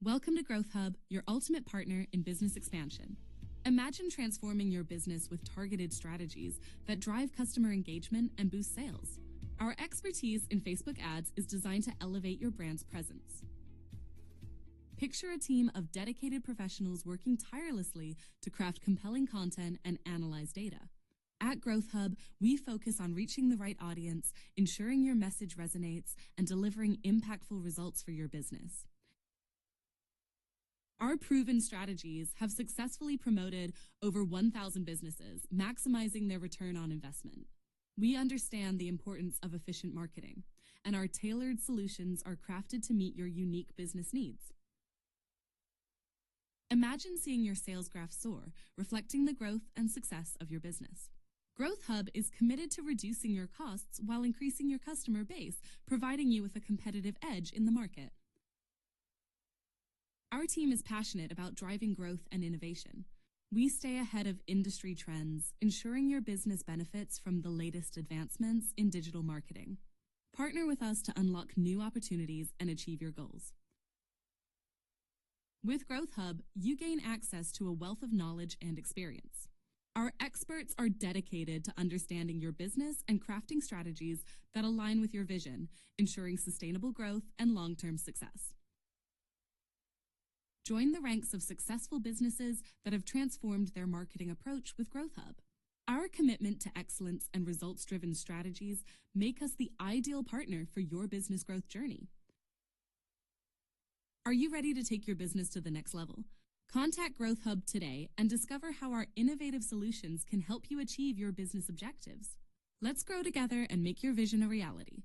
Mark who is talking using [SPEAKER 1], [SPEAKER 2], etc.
[SPEAKER 1] Welcome to Growth Hub, your ultimate partner in business expansion. Imagine transforming your business with targeted strategies that drive customer engagement and boost sales. Our expertise in Facebook ads is designed to elevate your brand's presence. Picture a team of dedicated professionals working tirelessly to craft compelling content and analyze data. At Growth Hub, we focus on reaching the right audience, ensuring your message resonates, and delivering impactful results for your business. Our proven strategies have successfully promoted over 1,000 businesses, maximizing their return on investment. We understand the importance of efficient marketing, and our tailored solutions are crafted to meet your unique business needs. Imagine seeing your sales graph soar, reflecting the growth and success of your business. Growth Hub is committed to reducing your costs while increasing your customer base, providing you with a competitive edge in the market. Our team is passionate about driving growth and innovation. We stay ahead of industry trends, ensuring your business benefits from the latest advancements in digital marketing. Partner with us to unlock new opportunities and achieve your goals. With Growth Hub, you gain access to a wealth of knowledge and experience. Our experts are dedicated to understanding your business and crafting strategies that align with your vision, ensuring sustainable growth and long-term success. Join the ranks of successful businesses that have transformed their marketing approach with Growth Hub. Our commitment to excellence and results-driven strategies make us the ideal partner for your business growth journey. Are you ready to take your business to the next level? Contact Growth Hub today and discover how our innovative solutions can help you achieve your business objectives. Let's grow together and make your vision a reality.